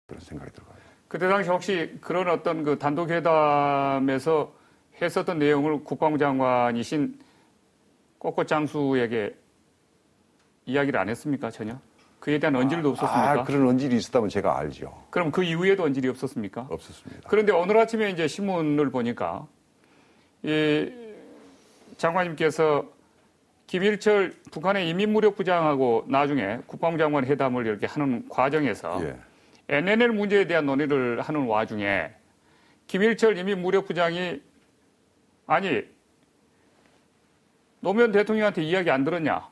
그런 생각이 들어요. 그때 당시 혹시 그런 어떤 그 단독회담에서 했었던 내용을 국방부 장관이신 꽃꽃 장수에게 이야기를 안 했습니까, 전혀? 그에 대한 언질도 없었습니까? 그런 언질이 있었다면 제가 알죠. 그럼 그 이후에도 언질이 없었습니까? 없었습니다. 그런데 오늘 아침에 이제 신문을 보니까 이 장관님께서 김일철 북한의 인민무력부장하고 나중에 국방부 장관 회담을 이렇게 하는 과정에서 NNL 문제에 대한 논의를 하는 와중에 김일철 인민무력부장이 아니 노무현 대통령한테 이야기 안 들었냐?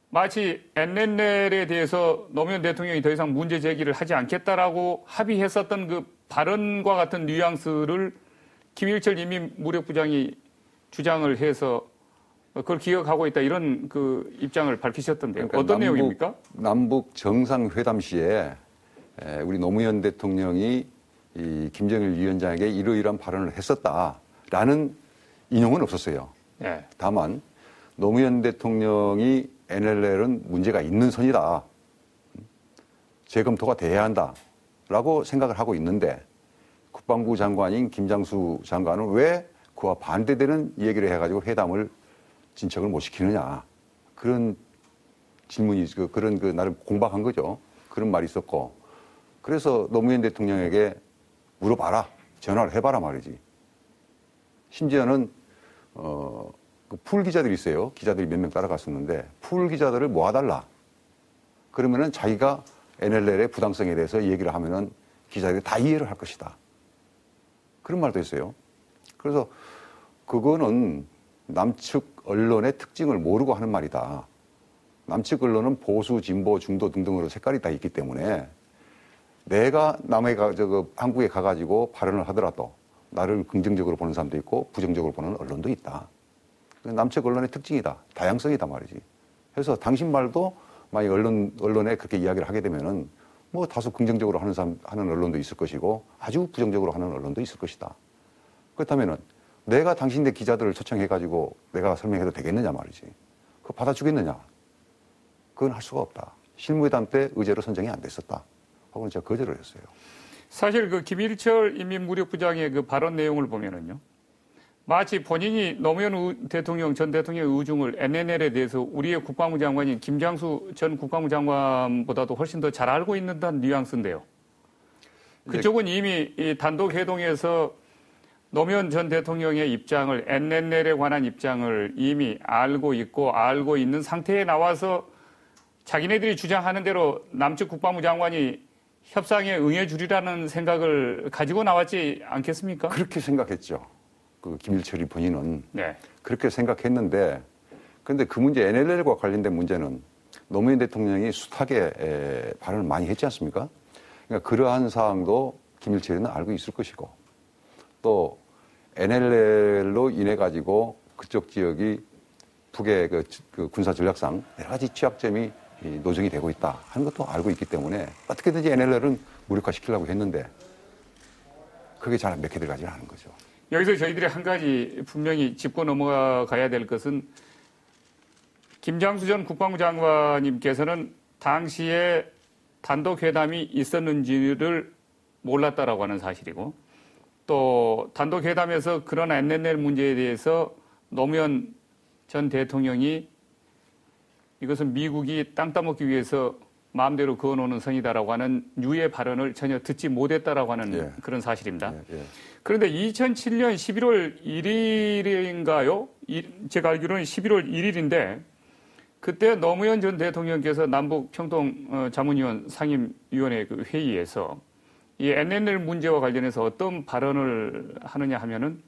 마치 NNL에 대해서 노무현 대통령이 더 이상 문제 제기를 하지 않겠다라고 합의했었던 그 발언과 같은 뉘앙스를 김일철 인민무력부장이 주장을 해서 그걸 기억하고 있다 이런 그 입장을 밝히셨던데요. 그러니까 어떤 내용입니까? 남북 정상회담 시에 우리 노무현 대통령이 이 김정일 위원장에게 이러이러한 발언을 했었다라는 인용은 없었어요. 네. 다만 노무현 대통령이 NLL은 문제가 있는 선이다. 재검토가 돼야 한다라고 생각을 하고 있는데 국방부 장관인 김장수 장관은 왜 그와 반대되는 얘기를 해가지고 회담을 진척을 못 시키느냐. 그런 질문이, 나름 공박한 거죠. 그런 말이 있었고. 그래서 노무현 대통령에게 물어봐라. 전화를 해봐라 말이지. 심지어는, 그 풀 기자들이 있어요. 기자들이 몇 명 따라갔었는데, 풀 기자들을 모아달라. 그러면은 자기가 NLL의 부당성에 대해서 얘기를 하면은 기자들이 다 이해를 할 것이다. 그런 말도 했어요. 그래서 그거는 남측 언론의 특징을 모르고 하는 말이다. 남측 언론은 보수, 진보, 중도 등등으로 색깔이 다 있기 때문에 내가 한국에 가가지고 발언을 하더라도 나를 긍정적으로 보는 사람도 있고 부정적으로 보는 언론도 있다. 남측 언론의 특징이다. 다양성이다 말이지. 그래서 당신 말도 만약 언론에 그렇게 이야기를 하게 되면은 뭐 다소 긍정적으로 하는 언론도 있을 것이고 아주 부정적으로 하는 언론도 있을 것이다. 그렇다면은 내가 당신네 기자들을 초청해가지고 내가 설명해도 되겠느냐 말이지. 그거 받아주겠느냐. 그건 할 수가 없다. 실무회담 때 의제로 선정이 안 됐었다. 하고는 제가 거절을 했어요. 사실 그 김일철 인민무력부장의 그 발언 내용을 보면은요. 마치 본인이 노무현 대통령, 전 대통령의 의중을 NNL에 대해서 우리의 국방부 장관인 김장수 전 국방부 장관보다도 훨씬 더 잘 알고 있는 듯한 뉘앙스인데요. 그쪽은 이미 이 단독 회동에서 노무현 전 대통령의 입장을 NNL에 관한 입장을 이미 알고 있는 상태에 나와서 자기네들이 주장하는 대로 남측 국방부 장관이 협상에 응해주리라는 생각을 가지고 나왔지 않겠습니까? 그렇게 생각했죠. 그 김일철이 본인은. 네. 그렇게 생각했는데 그런데 그 문제 NLL과 관련된 문제는 노무현 대통령이 숱하게 발언을 많이 했지 않습니까? 그러니까 그러한 사항도 김일철이는 알고 있을 것이고 또 NLL로 인해 가지고 그쪽 지역이 북의 그 군사 전략상 여러 가지 취약점이 노정이 되고 있다 하는 것도 알고 있기 때문에 어떻게든지 NLL은 무력화시키려고 했는데 그게 잘 몇 개 들어가지 않은 거죠. 여기서 저희들이 한 가지 분명히 짚고 넘어가야 될 것은 김장수 전 국방부 장관님께서는 당시에 단독 회담이 있었는지를 몰랐다라고 하는 사실이고 또 단독 회담에서 그런 NNL 문제에 대해서 노무현 전 대통령이 이것은 미국이 땅 따먹기 위해서 마음대로 그어놓는 선이다라고 하는 유의 발언을 전혀 듣지 못했다라고 하는 그런 사실입니다. 그런데 2007년 11월 1일인가요? 제가 알기로는 11월 1일인데 그때 노무현 전 대통령께서 남북 평통 자문위원 상임위원회 그 회의에서 이 NNL 문제와 관련해서 어떤 발언을 하느냐 하면은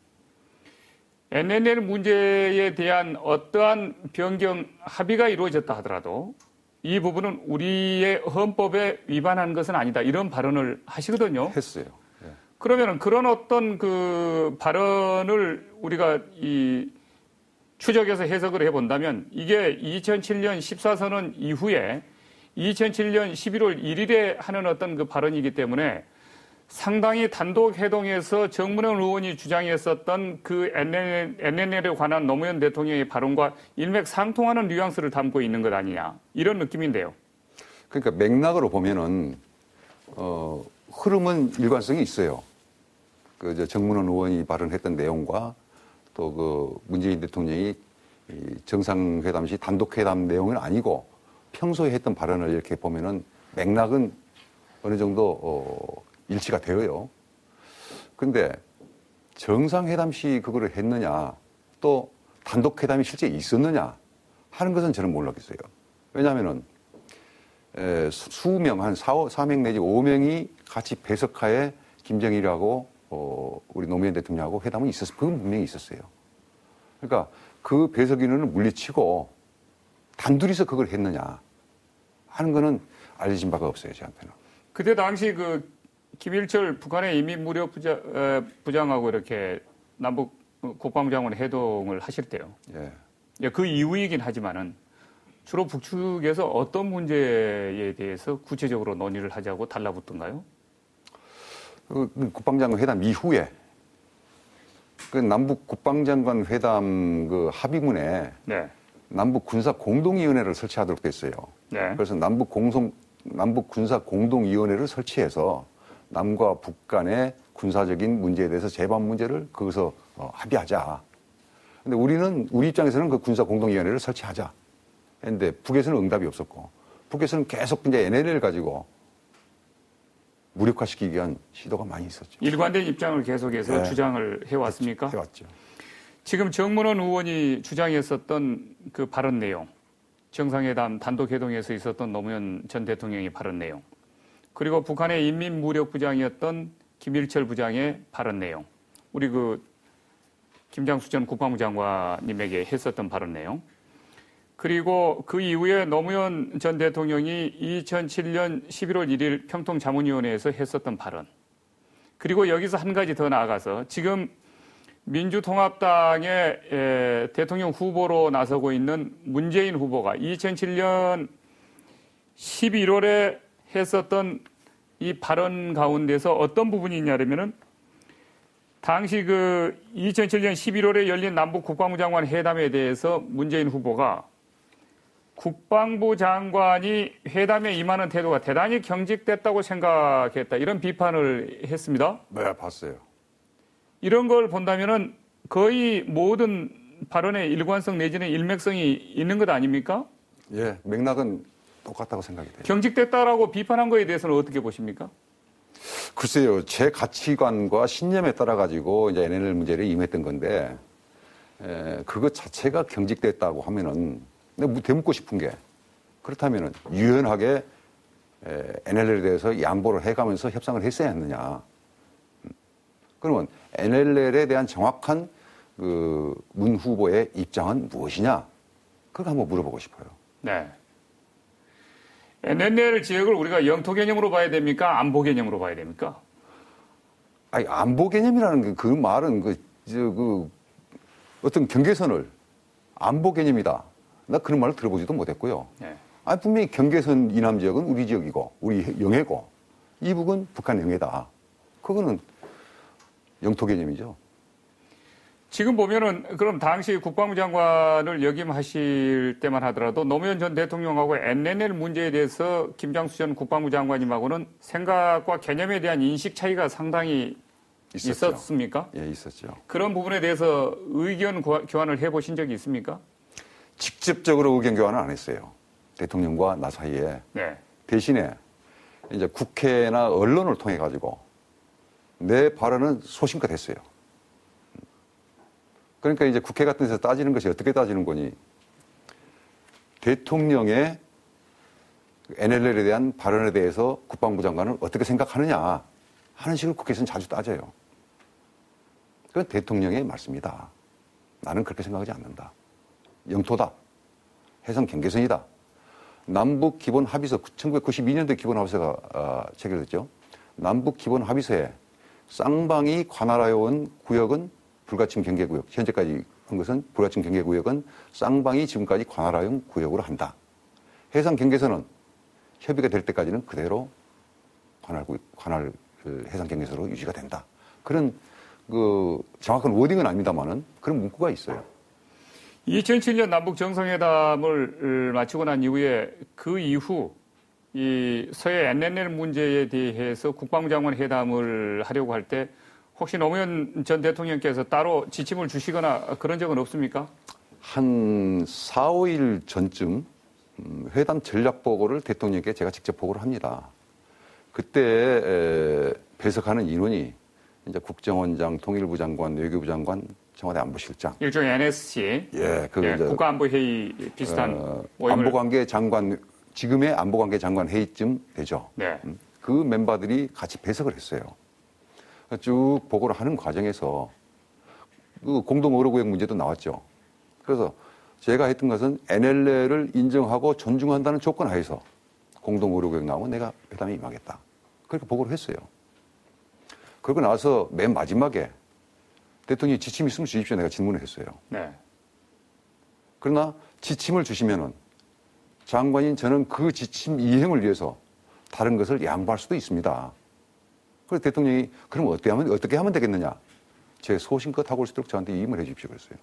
NNL 문제에 대한 어떠한 변경 합의가 이루어졌다 하더라도 이 부분은 우리의 헌법에 위반한 것은 아니다. 이런 발언을 하시거든요. 했어요. 네. 그러면 그런 어떤 그 발언을 우리가 추적해서 해석을 해본다면 이게 2007년 14선언 이후에 2007년 11월 1일에 하는 어떤 그 발언이기 때문에 상당히 단독 회동에서 정문원 의원이 주장했었던 그 NNL에 관한 노무현 대통령의 발언과 일맥상통하는 뉘앙스를 담고 있는 것 아니냐 이런 느낌인데요. 그러니까 맥락으로 보면은 흐름은 일관성이 있어요. 그 정문원 의원이 발언했던 내용과 또 그 문재인 대통령이 이 정상회담 시 단독회담 내용은 아니고 평소에 했던 발언을 이렇게 보면은 맥락은 어느 정도 일치가 되어요. 근데 정상회담 시 그거를 했느냐 또 단독회담이 실제 있었느냐 하는 것은 저는 모르겠어요. 왜냐하면은 수명 한 4명 내지 5명이 같이 배석하에 김정일하고 우리 노무현 대통령하고 회담은 있었어요. 그건 분명히 있었어요. 그러니까 그 배석 인원을 물리치고 단둘이서 그걸 했느냐 하는 거는 알려진 바가 없어요, 저한테는. 그때 당시 그 김일철 북한의 인민무력 부장하고 이렇게 남북 국방장관 회동을 하실 때요. 예. 그 이후이긴 하지만은 주로 북측에서 어떤 문제에 대해서 구체적으로 논의를 하자고 달라붙던가요? 국방장관 회담 이후에 그 남북 국방장관 회담 그 합의문에 네. 남북 군사 공동위원회를 설치하도록 됐어요. 네. 그래서 남북 군사 공동위원회를 설치해서 남과 북 간의 군사적인 문제에 대해서 재반 문제를 거기서 합의하자. 근데 우리 입장에서는 그 군사 공동위원회를 설치하자. 했는데 북에서는 응답이 없었고 북에서는 계속 이제 NLL을 가지고 무력화시키기 위한 시도가 많이 있었죠. 일관된 입장을 계속해서 네. 주장을 해왔습니까? 해왔죠. 지금 정문원 의원이 주장했었던 그 발언 내용, 정상회담 단독회동에서 있었던 노무현 전 대통령의 발언 내용, 그리고 북한의 인민무력부장이었던 김일철 부장의 발언 내용, 우리 그 김장수 전 국방부 장관님에게 했었던 발언 내용, 그리고 그 이후에 노무현 전 대통령이 2007년 11월 1일 평통자문위원회에서 했었던 발언. 그리고 여기서 한 가지 더 나아가서 지금 민주통합당의 대통령 후보로 나서고 있는 문재인 후보가 2007년 11월에 했었던 이 발언 가운데서 어떤 부분이 있냐면은 당시 그 2007년 11월에 열린 남북 국방부 장관 회담에 대해서 문재인 후보가 국방부 장관이 회담에 임하는 태도가 대단히 경직됐다고 생각했다. 이런 비판을 했습니다. 네, 봤어요. 이런 걸 본다면은 거의 모든 발언의 일관성 내지는 일맥성이 있는 것 아닙니까? 예, 맥락은 똑같다고 생각이 돼요. 경직됐다라고 비판한 거에 대해서는 어떻게 보십니까? 글쎄요, 제 가치관과 신념에 따라 가지고 이제 NLL 문제를 임했던 건데, 그것 자체가 경직됐다고 하면은, 근데 되묻고 싶은 게, 그렇다면은 유연하게 NLL에 대해서 양보를 해가면서 협상을 했어야 했느냐. 그러면 NLL에 대한 정확한 그 문 후보의 입장은 무엇이냐? 그거 한번 물어보고 싶어요. 네. NLL 지역을 우리가 영토 개념으로 봐야 됩니까? 안보 개념으로 봐야 됩니까? 아니, 안보 개념이라는 그 말은 어떤 경계선을 안보 개념이다. 나 그런 말을 들어보지도 못했고요. 네. 아니, 분명히 경계선 이남 지역은 우리 지역이고, 우리 영해고, 이북은 북한 영해다. 그거는 영토 개념이죠. 지금 보면은 그럼 당시 국방부 장관을 역임하실 때만 하더라도 노무현 전 대통령하고 NLL 문제에 대해서 김장수 전 국방부 장관님하고는 생각과 개념에 대한 인식 차이가 상당히 있었습니까? 예, 있었죠. 그런 부분에 대해서 의견 교환을 해보신 적이 있습니까? 직접적으로 의견 교환은 안 했어요. 대통령과 나 사이에. 네. 대신에 이제 국회나 언론을 통해 가지고 내 발언은 소신껏 했어요. 그러니까 이제 국회 같은 데서 따지는 것이 어떻게 따지는 거니? 대통령의 NLL에 대한 발언에 대해서 국방부 장관은 어떻게 생각하느냐 하는 식으로 국회에서는 자주 따져요. 그건 대통령의 말씀이다. 나는 그렇게 생각하지 않는다. 영토다. 해상 경계선이다. 남북 기본 합의서, 1992년도에 기본 합의서가 체결됐죠. 남북 기본 합의서에 쌍방이 관할해온 구역은 불가침 경계구역, 현재까지 한 것은 불가침 경계구역은 쌍방이 지금까지 관할해온 구역으로 한다. 해상 경계선은 협의가 될 때까지는 그대로 관할 해상 경계선으로 유지가 된다. 그런 정확한 워딩은 아닙니다만은 그런 문구가 있어요. 2007년 남북 정상회담을 마치고 난 이후에 그 이후 이 서해 NNL 문제에 대해서 국방부 장관 회담을 하려고 할 때 혹시 노무현 전 대통령께서 따로 지침을 주시거나 그런 적은 없습니까? 한 4, 5일 전쯤 회담 전략 보고를 대통령께 제가 직접 보고를 합니다. 그때 배석하는 인원이 이제 국정원장, 통일부 장관, 외교부 장관, 청와대 안보실장. 일종의 NSC, 예, 국가안보회의 비슷한 모임을. 안보관계 장관, 지금의 안보관계 장관 회의쯤 되죠. 네. 그 멤버들이 같이 배석을 했어요. 쭉 보고를 하는 과정에서 그 공동의료구역 문제도 나왔죠. 그래서 제가 했던 것은 NLL을 인정하고 존중한다는 조건 하에서 공동의료구역 나오면 내가 회담에 임하겠다. 그렇게 보고를 했어요. 그러고 나서 맨 마지막에 대통령이 지침 있으면 주십시오. 내가 질문을 했어요. 네. 그러나 지침을 주시면은 장관인 저는 그 지침 이행을 위해서 다른 것을 양보할 수도 있습니다. 그래서 대통령이 그럼 어떻게 하면 되겠느냐? 제 소신껏 하고 올수록 저한테 임을 해 주십시오. 그랬어요.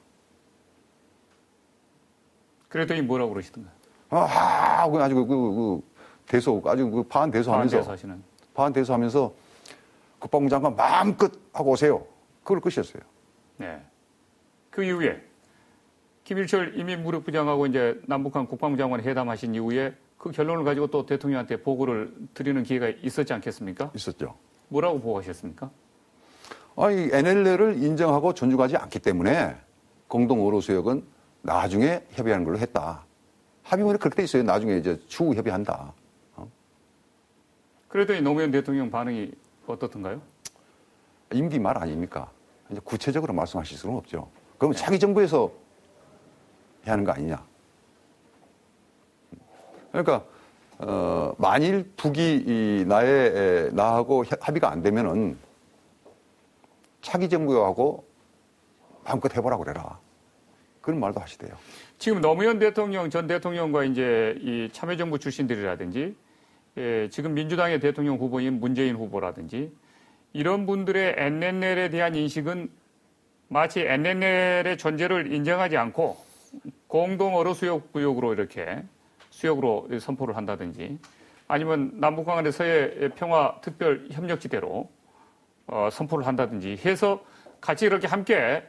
그랬더니 뭐라고 그러시던가요? 아주 대소, 아주 반대소하면서. 반대소하면서 국방부 장관 마음껏 하고 오세요. 그걸 끝이었어요. 네. 그 이후에 김일철 인민무력부장하고 이제 남북한 국방부 장관 회담하신 이후에 그 결론을 가지고 또 대통령한테 보고를 드리는 기회가 있었지 않겠습니까? 있었죠. 뭐라고 보고하셨습니까? 아니, NLL을 인정하고 존중하지 않기 때문에 공동의료수역은 나중에 협의하는 걸로 했다. 합의문에 그렇게 돼 있어요. 나중에 이제 추후 협의한다. 그랬더니 노무현 대통령 반응이 어떻던가요? 임기 말 아닙니까? 이제 구체적으로 말씀하실 수는 없죠. 그러면 차기 정부에서 해야 하는 거 아니냐. 그러니까 만일 북이 나하고 합의가 안 되면은 차기 정부하고 마음껏 해보라고 그래라. 그런 말도 하시대요. 지금 노무현 대통령 전 대통령과 이제 이 참여정부 출신들이라든지 지금 민주당의 대통령 후보인 문재인 후보라든지 이런 분들의 NNL에 대한 인식은 마치 NNL의 존재를 인정하지 않고 공동 어로 수역 구역으로 이렇게 수역으로 선포를 한다든지 아니면 남북 간의 서해 평화 특별 협력지대로 선포를 한다든지 해서 같이 이렇게 함께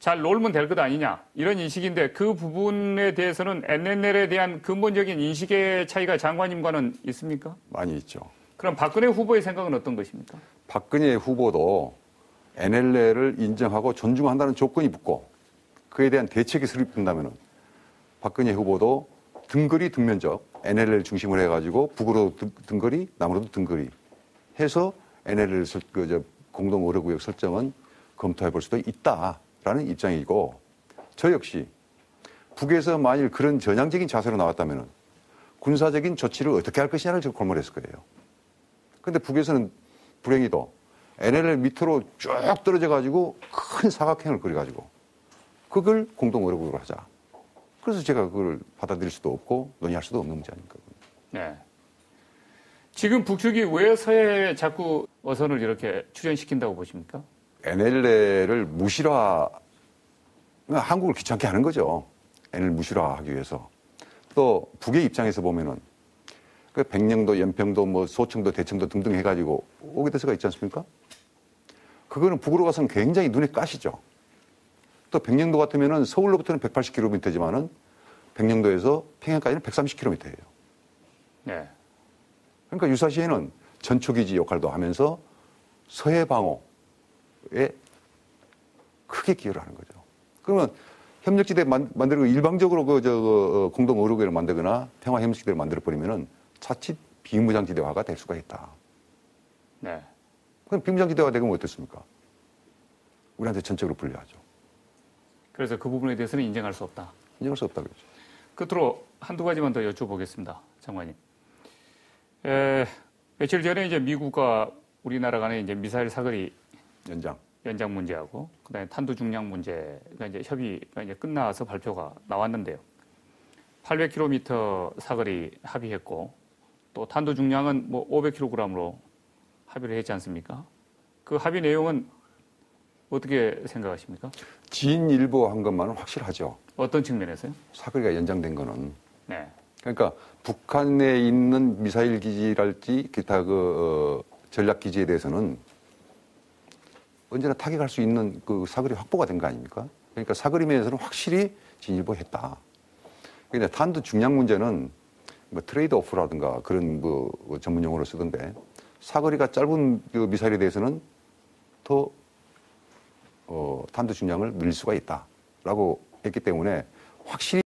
잘 놀면 될 것 아니냐 이런 인식인데 그 부분에 대해서는 NNL에 대한 근본적인 인식의 차이가 장관님과는 있습니까? 많이 있죠. 그럼 박근혜 후보의 생각은 어떤 것입니까? 박근혜 후보도 NLL을 인정하고 존중한다는 조건이 붙고 그에 대한 대책이 수립된다면 박근혜 후보도 등거리 등면적 NLL 중심으로 해가지고 북으로 등거리 남으로도 등거리 해서 NLL 공동 의료구역 설정은 검토해 볼 수도 있다라는 입장이고 저 역시 북에서 만일 그런 전향적인 자세로 나왔다면 군사적인 조치를 어떻게 할 것이냐를 지금 골몰했을 거예요. 그런데 북에서는 불행히도 NLL 밑으로 쭉 떨어져가지고 큰 사각형을 그려가지고 그걸 공동 의료구역으로 하자. 그래서 제가 그걸 받아들일 수도 없고 논의할 수도 없는 문제 아닙니까? 네. 지금 북측이 왜 서해에 자꾸 어선을 이렇게 출연시킨다고 보십니까? NLL을 한국을 귀찮게 하는 거죠. NLL 무실화하기 위해서. 또 북의 입장에서 보면은 그 백령도, 연평도, 뭐 소청도, 대청도 등등 해가지고 오게 돼서가 있지 않습니까? 그거는 북으로 가서는 굉장히 눈에 까시죠. 또 백령도 같으면은 서울로부터는 180km지만은 백령도에서 평양까지는 130km예요. 네. 그러니까 유사시에는 전초기지 역할도 하면서 서해 방어에 크게 기여를 하는 거죠. 그러면 협력지대 만들고 일방적으로 공동 의료구역을 만들거나 평화 협력지대를 만들어 버리면은 자칫 비무장지대화가 될 수가 있다. 네. 그럼 비무장지대화 되면 어떻습니까? 우리한테 전적으로 불리하죠. 그래서 그 부분에 대해서는 인정할 수 없다. 인정할 수 없다 그러죠. 끝으로 한두 가지만 더 여쭤보겠습니다, 장관님. 며칠 전에 이제 미국과 우리나라 간의 이제 미사일 사거리 연장 문제하고 그다음에 탄두 중량 문제가 이제 협의가 이제 끝나서 발표가 나왔는데요. 800km 사거리 합의했고 또 탄두 중량은 뭐 500kg으로 합의를 했지 않습니까? 그 합의 내용은 어떻게 생각하십니까? 진일보한 것만은 확실하죠. 어떤 측면에서요? 사거리가 연장된 거는. 네. 그러니까 북한에 있는 미사일 기지랄지 기타 전략 기지에 대해서는 언제나 타격할 수 있는 그 사거리 확보가 된 거 아닙니까? 그러니까 사거리 면에서는 확실히 진일보했다. 근데 탄도 중량 문제는 뭐 트레이드 오프라든가 그런 뭐 전문 용어로 쓰던데 사거리가 짧은 그 미사일에 대해서는 더 탄도 중량을 늘릴 수가 있다라고 했기 때문에 확실히